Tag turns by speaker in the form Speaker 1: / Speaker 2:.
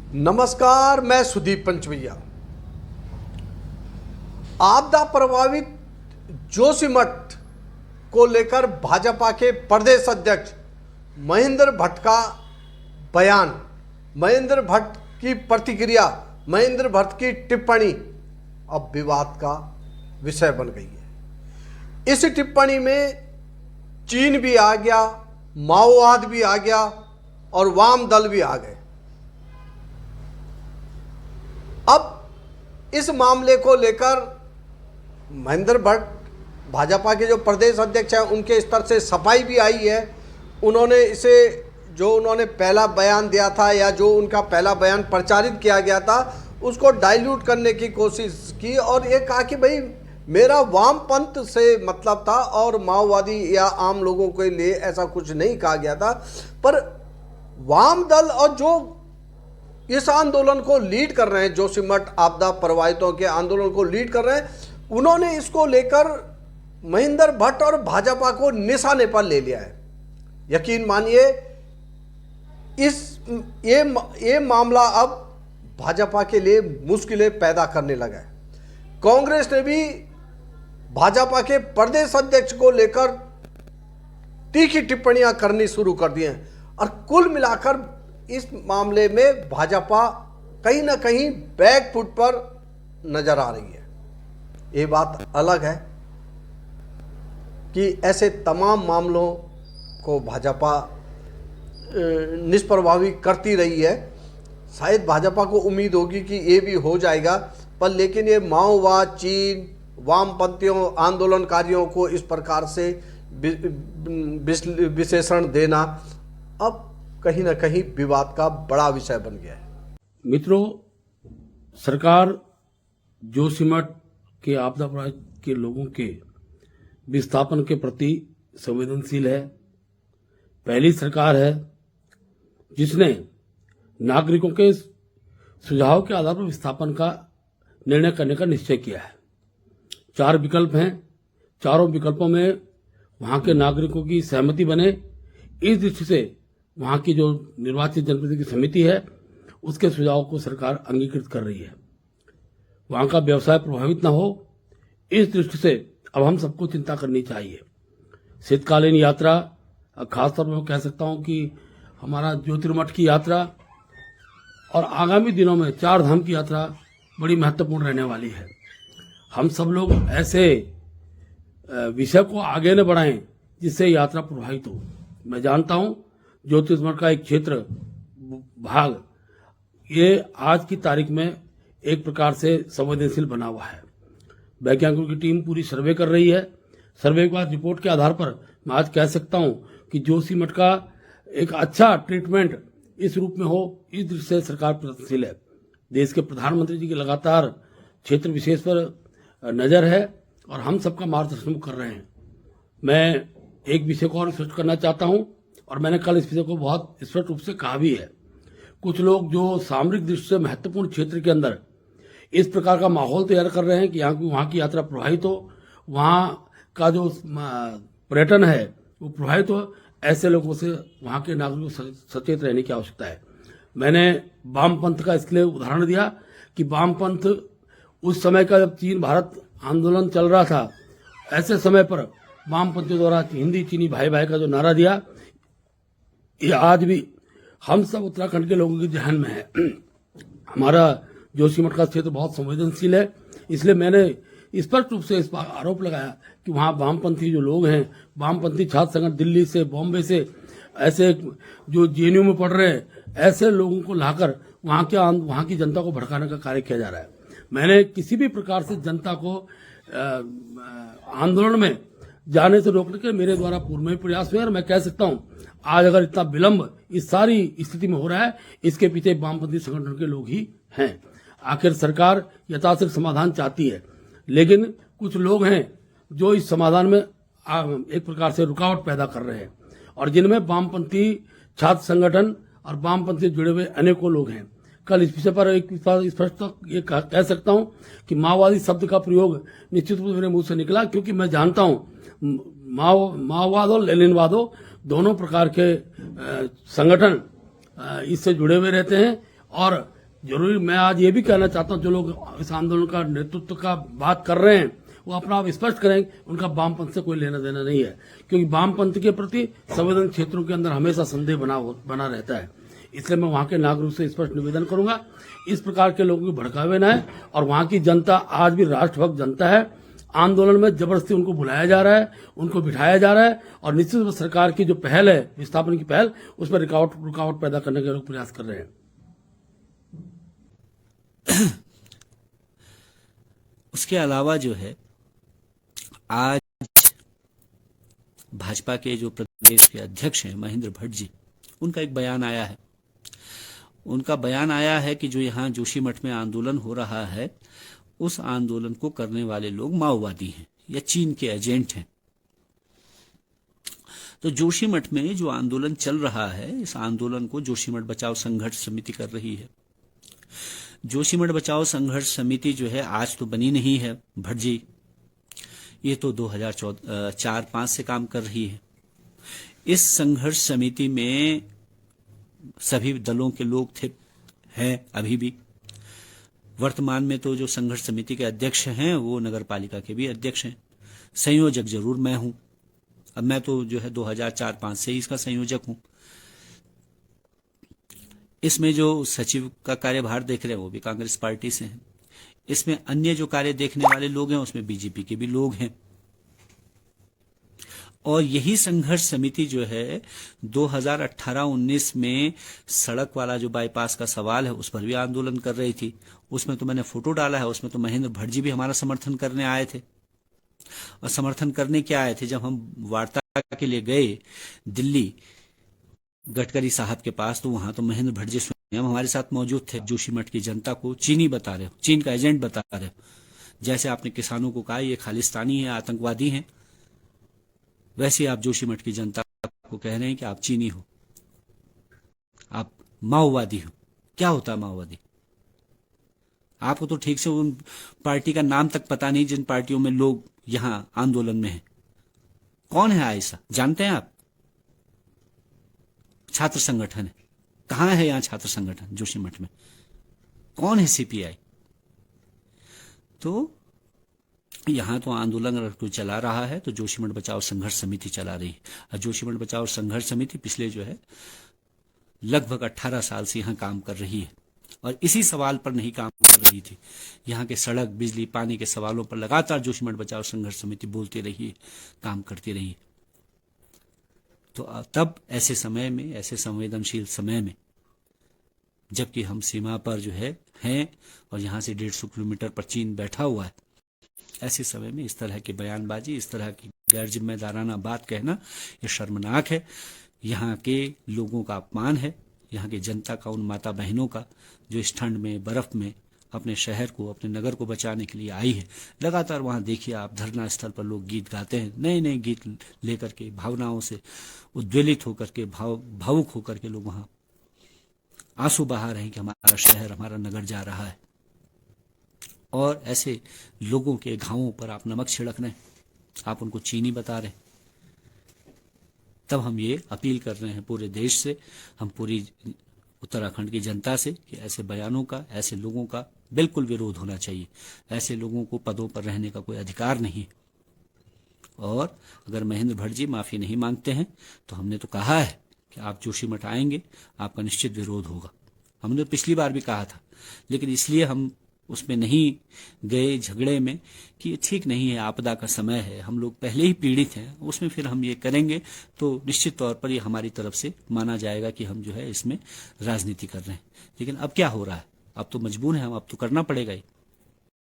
Speaker 1: नमस्कार, मैं सुदीप पंचवैया। आपदा प्रभावित जोशीमठ को लेकर भाजपा के प्रदेश अध्यक्ष महेंद्र भट्ट का बयान, महेंद्र भट्ट की प्रतिक्रिया, महेंद्र भट्ट की टिप्पणी अब विवाद का विषय बन गई है। इस टिप्पणी में चीन भी आ गया, माओवाद भी आ गया और वाम दल भी आ गए। अब इस मामले को लेकर महेंद्र भट्ट भाजपा के जो प्रदेश अध्यक्ष हैं उनके स्तर से सफाई भी आई है। उन्होंने इसे जो उन्होंने पहला बयान दिया था या जो उनका पहला बयान प्रचारित किया गया था उसको डाइल्यूट करने की कोशिश की और ये कहा कि भाई मेरा वामपंथ से मतलब था और माओवादी या आम लोगों के लिए ऐसा कुछ नहीं कहा गया था। पर वाम दल और जो इस आंदोलन को लीड कर रहे हैं, जोशीमठ आपदा प्रभावितों के आंदोलन को लीड कर रहे हैं, उन्होंने इसको लेकर महेंद्र भट्ट और भाजपा को निशाने पर ले लिया है। यकीन मानिए ये मामला अब भाजपा के लिए मुश्किलें पैदा करने लगा है। कांग्रेस ने भी भाजपा के प्रदेश अध्यक्ष को लेकर तीखी टिप्पणियां करनी शुरू कर दी हैं और कुल मिलाकर इस मामले में भाजपा कहीं ना कहीं बैक फुट पर नजर आ रही है। ये बात अलग है कि ऐसे तमाम मामलों को भाजपा निष्प्रभावी करती रही है। शायद भाजपा को उम्मीद होगी कि ये भी हो जाएगा, पर लेकिन ये माओवाद, चीन, वामपंथियों, आंदोलनकारियों को इस प्रकार से विशेषण देना अब कहीं ना कहीं विवाद का बड़ा विषय बन गया है।
Speaker 2: मित्रों, सरकार जोशीमठ के आपदा प्रभावित के लोगों के विस्थापन के प्रति संवेदनशील है। पहली सरकार है जिसने नागरिकों के सुझाव के आधार पर विस्थापन का निर्णय करने का निश्चय किया है। 4 विकल्प हैं, चारों विकल्पों में वहां के नागरिकों की सहमति बने, इस दृष्टि से वहां की जो निर्वाचित जनप्रतिनिधि की समिति है उसके सुझाव को सरकार अंगीकृत कर रही है। वहां का व्यवसाय प्रभावित न हो, इस दृष्टि से अब हम सबको चिंता करनी चाहिए। शीतकालीन यात्रा, खासतौर पर मैं कह सकता हूं कि हमारा ज्योतिर्मठ की यात्रा और आगामी दिनों में 4 धाम की यात्रा बड़ी महत्वपूर्ण रहने वाली है। हम सब लोग ऐसे विषय को आगे न बढ़ाएं जिससे यात्रा प्रभावित हो। मैं जानता हूं ज्योतिर्मठ का एक क्षेत्र भाग ये आज की तारीख में एक प्रकार से संवेदनशील बना हुआ है। वैज्ञानिकों की टीम पूरी सर्वे कर रही है। सर्वे के बाद रिपोर्ट के आधार पर मैं आज कह सकता हूं कि जोशीमठ का एक अच्छा ट्रीटमेंट इस रूप में हो, इस दृष्टि से सरकार प्रयत्नशील है। देश के प्रधानमंत्री जी की लगातार क्षेत्र विशेष पर नजर है और हम सबका मार्गदर्शन कर रहे हैं। मैं एक विषय को और स्पष्ट करना चाहता हूं और मैंने कल इस विषय को बहुत स्पष्ट रूप से कहा भी है। कुछ लोग जो सामरिक दृष्टि से महत्वपूर्ण क्षेत्र के अंदर इस प्रकार का माहौल तैयार कर रहे हैं कि वहां की यात्रा प्रभावित हो, वहां का जो पर्यटन है वो प्रभावित हो, ऐसे लोगों से वहां के नागरिकों को सचेत रहने की आवश्यकता है। मैंने वामपंथ का इसलिए उदाहरण दिया कि वामपंथ उस समय का जब चीन भारत आंदोलन चल रहा था, ऐसे समय पर वामपंथियों द्वारा हिंदी चीनी भाई भाई का जो नारा दिया, ये आज भी हम सब उत्तराखंड के लोगों के जहन में है। हमारा जोशीमठ का क्षेत्र बहुत संवेदनशील है, इसलिए मैंने स्पष्ट रूप से इस पर आरोप लगाया कि वहाँ वामपंथी जो लोग हैं, वामपंथी छात्र संगठन दिल्ली से, बॉम्बे से, ऐसे जो जेएनयू में पढ़ रहे हैं, ऐसे लोगों को लाकर वहाँ की जनता को भड़काने का कार्य किया जा रहा है। मैंने किसी भी प्रकार से जनता को आंदोलन में जाने से रोकने के मेरे द्वारा पूर्व में प्रयास हुए और मैं कह सकता हूं आज अगर इतना विलंब इस सारी स्थिति में हो रहा है, इसके पीछे वामपंथी संगठन के लोग ही हैं। आखिर सरकार यथाशीघ्र समाधान चाहती है, लेकिन कुछ लोग हैं जो इस समाधान में एक प्रकार से रुकावट पैदा कर रहे हैं और जिनमें वामपंथी छात्र संगठन और वामपंथी जुड़े हुए अनेकों लोग हैं। कल इस विषय पर एक स्पष्ट ये कह सकता हूं कि माओवादी शब्द का प्रयोग निश्चित रूप से मेरे मुंह से निकला, क्योंकि मैं जानता हूं माओवाद और लेनिनवाद दोनों प्रकार के संगठन इससे जुड़े हुए रहते हैं और जरूरी मैं आज ये भी कहना चाहता हूं, जो लोग इस आंदोलन का नेतृत्व का बात कर रहे हैं वो अपना आप स्पष्ट करें, उनका वामपंथ से कोई लेना देना नहीं है, क्योंकि वामपंथ के प्रति संवेदन क्षेत्रों के अंदर हमेशा संदेह बना रहता है। इसलिए मैं वहां के नागरिकों से स्पष्ट निवेदन करूंगा, इस प्रकार के लोगों की भड़कावे ना है। और वहां की जनता आज भी राष्ट्रभक्त जनता है। आंदोलन में जबरदस्ती उनको बुलाया जा रहा है, उनको बिठाया जा रहा है, और निश्चित रूप से सरकार की जो पहल है, विस्थापन की पहल, उस पर रुकावट पैदा करने के लोग प्रयास कर रहे हैं।
Speaker 3: उसके अलावा जो है, आज भाजपा के जो प्रदेश के अध्यक्ष हैं महेंद्र भट्ट जी, उनका एक बयान आया है। उनका बयान आया है कि जो यहाँ जोशीमठ में आंदोलन हो रहा है, उस आंदोलन को करने वाले लोग माओवादी हैं या चीन के एजेंट हैं। तो जोशीमठ में जो आंदोलन चल रहा है, इस आंदोलन को जोशीमठ बचाओ संघर्ष समिति कर रही है। जोशीमठ बचाओ संघर्ष समिति जो है आज तो बनी नहीं है भट्ट जी, ये तो 2004-05 से काम कर रही है। इस संघर्ष समिति में सभी दलों के लोग हैं अभी भी। वर्तमान में तो जो संघर्ष समिति के अध्यक्ष हैं वो नगर पालिका के भी अध्यक्ष हैं। संयोजक जरूर मैं हूं। अब मैं तो जो है 2004-05 से ही इसका संयोजक हूं। इसमें जो सचिव का कार्यभार देख रहे हैं वो भी कांग्रेस पार्टी से हैं। इसमें अन्य जो कार्य देखने वाले लोग हैं उसमें बीजेपी के भी लोग हैं। और यही संघर्ष समिति जो है 2018-19 में सड़क वाला जो बाईपास का सवाल है उस पर भी आंदोलन कर रही थी। उसमें तो मैंने फोटो डाला है, उसमें तो महेंद्र भट्ट जी भी हमारा समर्थन करने आए थे। और समर्थन करने क्या आए थे, जब हम वार्ता के लिए गए दिल्ली गडकरी साहब के पास, तो वहां तो महेंद्र भट्ट जी स्वयं हमारे साथ मौजूद थे। जोशीमठ की जनता को चीनी बता रहे हो, चीन का एजेंट बता रहे हो। जैसे आपने किसानों को कहा ये खालिस्तानी है, आतंकवादी हैं, वैसे आप जोशीमठ की जनता को कह रहे हैं कि आप चीनी हो, आप माओवादी हो। क्या होता है माओवादी? आपको तो ठीक से उन पार्टी का नाम तक पता नहीं जिन पार्टियों में लोग यहां आंदोलन में हैं। कौन है ऐसा, जानते हैं आप? छात्र संगठन है। कहां है यहां छात्र संगठन? जोशीमठ में। कौन है सीपीआई? तो यहां तो आंदोलन अगर कोई चला रहा है तो जोशीमठ बचाओ संघर्ष समिति चला रही है। और जोशीमठ बचाओ संघर्ष समिति पिछले जो है लगभग 18 साल से यहां काम कर रही है। और इसी सवाल पर नहीं काम कर रही थी, यहां के सड़क, बिजली, पानी के सवालों पर लगातार जोशीमठ बचाओ संघर्ष समिति बोलती रही है, काम करती रही है। तो तब ऐसे समय में, ऐसे संवेदनशील समय में, जबकि हम सीमा पर जो है हैं और यहां से 150 किलोमीटर पर चीन बैठा हुआ है, ऐसे समय में इस तरह की बयानबाजी, इस तरह की गैर जिम्मेदाराना बात कहना ये शर्मनाक है। यहाँ के लोगों का अपमान है, यहाँ की जनता का, उन माता बहनों का जो इस ठंड में, बर्फ में अपने शहर को, अपने नगर को बचाने के लिए आई है। लगातार वहां देखिए आप धरना स्थल पर लोग गीत गाते हैं, नए नए गीत लेकर के, भावनाओं से उद्वेलित होकर के, भावुक होकर के लोग वहां आंसू बहा रहे हैं कि हमारा शहर, हमारा नगर जा रहा है। और ऐसे लोगों के घावों पर आप नमक छिड़क रहे हैं, आप उनको चीनी बता रहे हैं। तब हम ये अपील कर रहे हैं पूरे देश से, हम पूरी उत्तराखंड की जनता से, कि ऐसे बयानों का, ऐसे लोगों का बिल्कुल विरोध होना चाहिए। ऐसे लोगों को पदों पर रहने का कोई अधिकार नहीं। और अगर महेंद्र भट्ट जी माफी नहीं मांगते हैं तो हमने तो कहा है कि आप जोशीमठ आएंगे, आपका निश्चित विरोध होगा। हमने पिछली बार भी कहा था, लेकिन इसलिए हम उसमें नहीं गए झगड़े में कि ठीक नहीं है, आपदा का समय है, हम लोग पहले ही पीड़ित हैं, उसमें फिर हम ये करेंगे तो निश्चित तौर पर ये हमारी तरफ से माना जाएगा कि हम जो है इसमें राजनीति कर रहे हैं। लेकिन अब क्या हो रहा है, अब तो मजबूर हैं हम, अब तो करना पड़ेगा ही।